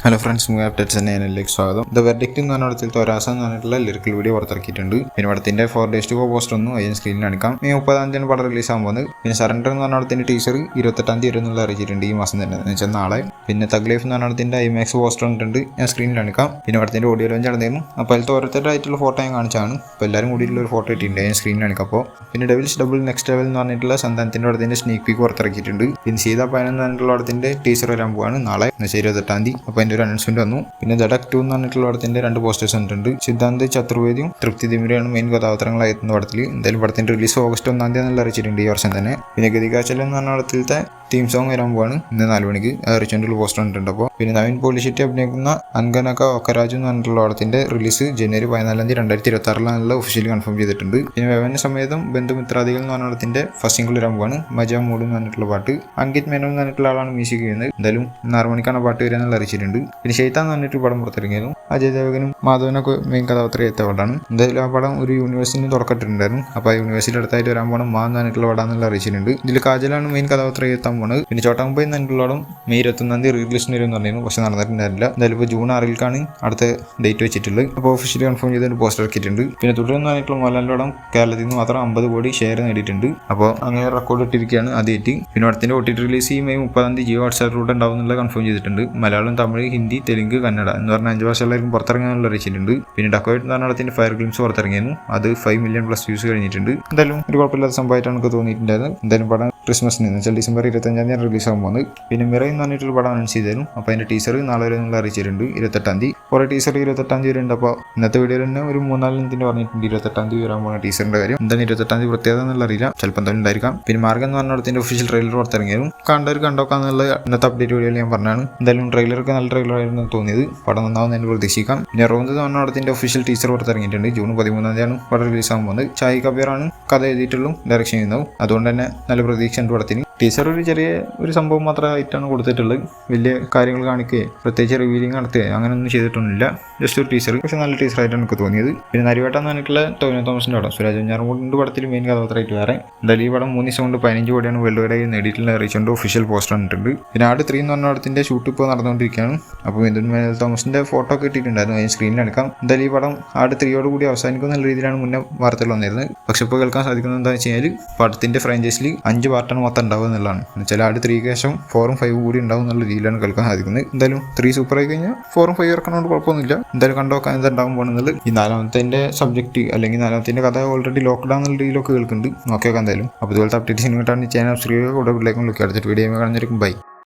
Hello friends, movie updates ചാനലിലേക്ക് സ്വാഗതം. The verdict എന്ന് പറഞ്ഞ തൊരാസ എന്ന് പറഞ്ഞിട്ടുള്ള ലിറിക്കൽ വീഡിയോ പുറത്തിറക്കിയിട്ടുണ്ട്. പിന്നെ പടത്തിന്റെ 4 days to go പോസ്റ്റർ ഒന്നും അതിന് സ്ക്രീനിൽ കാണിക്കാം. മെയ് 30 പടം റിലീസ് ആകാൻ പോകുന്നത്. പിന്നെ സറണ്ടർ എന്ന് പറഞ്ഞ ടീച്ചർ 28 വരും എന്നുള്ള അറിയിച്ചിട്ടുണ്ട് ഈ മാസം തന്നെ, എന്ന് വെച്ചാൽ നാളെ. പിന്നെ തഗ് ലൈഫ് എന്ന് പറഞ്ഞ IMAX പോസ്റ്റർ ഉണ്ട്, ഞാൻ സ്ക്രീനിൽ കാണിക്കാം. പിന്നെ പടത്തിന്റെ ഓഡിയോ ലോഞ്ച് നടന്നിരുന്നു. അപ്പോൾ അതിലത്തെ ഓരോരുത്തരായിട്ടുള്ള ഫോട്ടോ ഞാൻ കാണിച്ചാണ്. അപ്പോൾ എല്ലാവരും കൂടിയിട്ടുള്ള ഒരു ഫോട്ടോ ഇട്ടിട്ടുണ്ട്, ഞാൻ സ്ക്രീനിൽ കാണിക്കാം. അപ്പോൾ പിന്നെ ഡെവിൽസ് ഡബിൾ നെക്സ്റ്റ് ലെവൽ എന്ന് പറഞ്ഞിട്ടുള്ള സന്താനത്തിന്റെ പടത്തിന്റെ സ്നീക്ക് പീക്ക് പുറത്തിറക്കിയിട്ടുണ്ട്. പിന്നെ സീതാ പയനം എന്ന് പറഞ്ഞിട്ടുള്ള പടത്തിന്റെ ടീച്ചർ വരാൻ പോവാണ് നാളെ 28 അപ്പോൾ അതിന്റെ ഒരു അനൗൺസ്മെന്റ് വന്നു. പിന്നെ ദഡക് 2 എന്ന് പറഞ്ഞിട്ടുള്ള പടത്തിന്റെ 2 പോസ്റ്റേഴ്സ് ഉണ്ട്. സിദ്ധാന്ത് ചതുർവേദിയും തൃപ്തി ദിമിരയാണ് മെയിൻ കഥാപാത്രങ്ങളായി എത്തുന്ന പടത്തിൽ. എന്തായാലും പടത്തിന്റെ റിലീസ് ഓഗസ്റ്റ് 1 എന്നുള്ള അറിയിച്ചിട്ടുണ്ട് ഈ വർഷം തന്നെ. പിന്നെ ഗതികാച്ചൽ എന്ന് പറഞ്ഞ പടത്തിലത്തെ തീം സോങ് വരാൻ പോവാണ് ഇന്ന് 4 മണിക്ക്. അറിയിച്ചുകൊണ്ടുള്ള പോസ്റ്റർ ഉണ്ട്. അപ്പോൾ പിന്നെ നവീൻ പോളിശെട്ടി അഭിനയിക്കുന്ന അൻഗനക ഒക്കരാജു എന്ന് പറഞ്ഞിട്ടുള്ള പടത്തിന്റെ റിലീസ് ജനുവരി 14 2026 ഒഫീഷ്യലി കൺഫേം ചെയ്തിട്ടുണ്ട്. പിന്നെ വ്യവന സമേതം ബന്ധുമിത്രാദികൾ എന്ന് പറഞ്ഞ പടത്തിന്റെ ഫസ്റ്റ് സിംഗിൾ വരാൻ പോവാണ് മജ മൂഡ് എന്ന് പറഞ്ഞിട്ടുള്ള പാട്ട്. അങ്കിത് മേനോൻ എന്ന് പറഞ്ഞിട്ടുള്ള ആളാണ് മ്യൂസിക് ചെയ്യുന്നത്. എന്തായാലും 6 മണിക്കാണ് പാട്ട് വരിക എന്നുള്ള അറിയിച്ചിട്ടുണ്ട്. പിന്നെ ഷെയ്ത്താൻ എന്ന് പറഞ്ഞിട്ട് പടം പുറത്തിറങ്ങിയിരുന്നു. അജയ് ദേവകനും മാധവനൊക്കെ മെയിൻ കഥാപാത്രം എത്ത പടമാണ്. എന്തായാലും ആ പടം ഒരു യൂണിവേഴ്സിറ്റിന് തുടക്കത്തിട്ടുണ്ടായിരുന്നു. അപ്പോൾ ആ യൂണിവേഴ്സിറ്റി അടുത്തായിട്ട് വരാൻ പോകണം മാ എന്ന് പറഞ്ഞിട്ടുള്ള പടം എന്നുള്ള അറിയിച്ചിട്ടുണ്ട്. ഇതിൽ കാജലാണ് മെയിൻ കഥാപാത്രം എത്താൻ പോണത്. പിന്നെ ചോട്ടാമുംബൈ എന്നുള്ള പടം മെയ് 21 റിലീസിന് വരും എന്ന് പറഞ്ഞിരുന്നു, പക്ഷെ നടന്നിട്ടുണ്ടായിരുന്നില്ല. എന്തായാലും ഇപ്പോൾ ജൂൺ 6 അടുത്ത ഡേറ്റ് വെച്ചിട്ടുള്ളത്. അപ്പോൾ ഒഫീഷ്യലി കൺഫേം ചെയ്തിട്ട് പോസ്റ്റർ ഇറക്കിയിട്ടുണ്ട്. പിന്നെ തുടർന്ന് പറഞ്ഞിട്ടുള്ള മോഹൻലാലിന്റെ പടം കേരളത്തിൽ നിന്ന് മാത്രം 50 കോടി ഷെയർ നേടിയിട്ടുണ്ട്. അപ്പോൾ അങ്ങനെ റെക്കോർഡ് ഇട്ടിരിക്കുകയാണ് ആദ്യമായിട്ട്. പിന്നെ പടത്തിന്റെ OTT റിലീസ് ഈ മെയ് 30 ജിയോ ഹോട്ട്സ്റ്റാറിലൂടെ ഉണ്ടാവും എന്നുള്ള കൺഫേം ചെയ്തിട്ടുണ്ട്. മലയാളം, തമിഴ്, ഹിന്ദി, തെലുങ്ക്, കന്നഡ എന്ന് പറഞ്ഞ 5 ഭാഷകളിലായിരിക്കും പുറത്തിറങ്ങാനുള്ള അറിയിച്ചിട്ടുണ്ട്. പിന്നെ ഡക്കോയിറ്റ് എന്ന് പറഞ്ഞ പടത്തിന്റെ ഫയർ ഗ്ലിംസ് പുറത്തിറങ്ങിയിരുന്നു. അത് 5 million+ വ്യൂസ് കഴിഞ്ഞിട്ടുണ്ട്. എന്തായാലും ഒരു കുഴപ്പമില്ലാത്ത സംഭവമായിട്ടാണ് എനിക്ക് തോന്നിയിട്ടുണ്ടായത്. എന്തായാലും പടം ക്രിസ്മസിന് എന്ന് വെച്ചാൽ ഡിസംബർ 25 റിലീസ് ആകാൻ പോകുന്നത്. പിന്നെ മിറൈ എന്ന് പറഞ്ഞിട്ടൊരു പടം അനൗൺസ് ചെയ്തായിരുന്നു. അപ്പോൾ അതിന്റെ ടീസർ നാളെ വരെ എന്നുള്ള അറിയിച്ചിട്ടുണ്ട് 28. കുറേ ടീസർ 28 വരെ ഉണ്ട്. അപ്പോൾ ഇന്നത്തെ വീഡിയോയിൽ തന്നെ ഒരു 3-4 എന്തിന് പറഞ്ഞിട്ടുണ്ട് 28 വരാൻ പോകുന്ന ടീസറിന്റെ കാര്യം. എന്താണ് 28 പ്രത്യേകത എന്നുള്ള അറിയില്ല, ചിലപ്പോൾ എന്തായാലും ഉണ്ടായിരിക്കാം. പിന്നെ മാർഗം എന്ന് പറഞ്ഞ പടത്തിന്റെ ഒഫീഷ്യൽ ട്രെയിലർ പുറത്തിറങ്ങിയായിരുന്നു. കണ്ടവർ കണ്ടോക്കാന്നുള്ള ഇന്നത്തെ അപ്ഡേറ്റ് വീഡിയോയിൽ ഞാൻ പറഞ്ഞാണ്. എന്തായാലും ട്രെയിലർക്ക് നല്ല ട്രെയിലർ ആയിരുന്നു തോന്നിയത്. പടം നന്നാവുന്നതിന് പ്രതീക്ഷിക്കാം. പിന്നെ റോന്ത് എന്ന് പറഞ്ഞ പടത്തിന്റെ ഒഫീഷ്യൽ ടീസർ പുറത്തിറങ്ങിയിട്ടുണ്ട്. ജൂൺ 13 പടം റിലീസ് ആകാൻ പോകുന്നത്. ഷാഹി കബീറാണ് കഥ എഴുതിയിട്ടുള്ളൂ, ഡയറക്ഷൻ ചെയ്യുന്നതും. അതുകൊണ്ട് തന്നെ നല്ല പ്രതീക്ഷ ഉണ്ട് പടത്തിന്. ടീച്ചർ ഒരു ചെറിയ ഒരു സംഭവം മാത്രമായിട്ടാണ് കൊടുത്തിട്ടുള്ളത്. വലിയ കാര്യങ്ങൾ കാണിക്കുകയോ പ്രത്യേകിച്ച് റിവീലിംഗ് നടത്തുകയോ അങ്ങനെയൊന്നും ചെയ്തിട്ടൊന്നുമില്ല. ജസ്റ്റ് ഒരു ടീച്ചർ, പക്ഷെ നല്ല ടീച്ചറായിട്ടാണ് എനിക്ക് തോന്നിയത്. പിന്നെ നരിവേട്ട എന്ന് പറഞ്ഞിട്ടുള്ള ടോവിനോ തോമസിന്റെ പടം സുരാജ് വെഞ്ഞാറമൂടിന്റെ പടത്തിൽ മെയിൻ കഥാപാത്രമായിട്ട് വേറെ. എന്തായാലും ഈ പടം 3 ദിവസം കൊണ്ട് 15 കോടിയാണ് വേൾഡ് വൈഡ് നേടിയിട്ടുള്ള അറിയിച്ചുകൊണ്ട് ഒഫീഷ്യൽ പോസ്റ്റർ വന്നിട്ടുണ്ട്. പിന്നെ ആട് 3 എന്ന് പറഞ്ഞ പടത്തിന്റെ ഷൂട്ട് ഇപ്പോൾ നടന്നുകൊണ്ടിരിക്കുകയാണ്. അപ്പോൾ തോമസിന്റെ ഫോട്ടോ ഒക്കെ ഇട്ടിട്ടുണ്ടായിരുന്നു, അതിന് സ്ക്രീനിൽ എടുക്കാം. എന്തായാലും ഈ പടം ആട് 3 കൂടി അവസാനിക്കുന്ന നല്ല രീതിയിലാണ് മുന്നേ വാർത്തകൾ വന്നിരുന്നത്. പക്ഷെ ഇപ്പോൾ കേൾക്കാൻ സാധിക്കുന്നത് എന്താണെന്ന് വെച്ച് കഴിഞ്ഞാൽ പടത്തിന്റെ ഫ്രാഞ്ചൈസിൽ 5 പാർട്ടാണ് മൊത്തം ഉണ്ടാവുക എന്നുള്ളതാണ്. എന്നുവെച്ചാൽ ആട് 3 ശേഷം 4ഉം 5ഉം കൂടി ഉണ്ടാവും എന്നുള്ള രീതിയിലാണ് കേൾക്കാൻ സാധിക്കുന്നത്. എന്തായാലും 3 സൂപ്പർ ആയി കഴിഞ്ഞാൽ 4ഉം 5ഉം ഇറക്കണോണ്ട് കുഴപ്പമൊന്നുമില്ല. എന്തായാലും കണ്ടോക്കാൻ എന്താണ്ടാവും പോകുന്നത്. ഈ 4ാമത്തെ സബ്ജക്ട് അല്ലെങ്കിൽ 4ാമത്തെ കഥ ഓൾറെഡി ലോക്ക്ഡൗൺ എന്നുള്ള രീതിയിലൊക്കെ കേൾക്കുന്നുണ്ട്. നോക്കിയൊക്കെ എന്തായാലും. അപ്പോൾ ഇതുപോലത്തെ അപ്ഡേറ്റ്സിന് കിട്ടാൻ ചാനൽ സബ്സ്ക്രൈബ് ചെയ്യുക. കൂടെ വീട്ടിലേക്കും അടുത്തിട്ട് വീഡിയോ കാണുന്നതായിരിക്കും. ബൈ.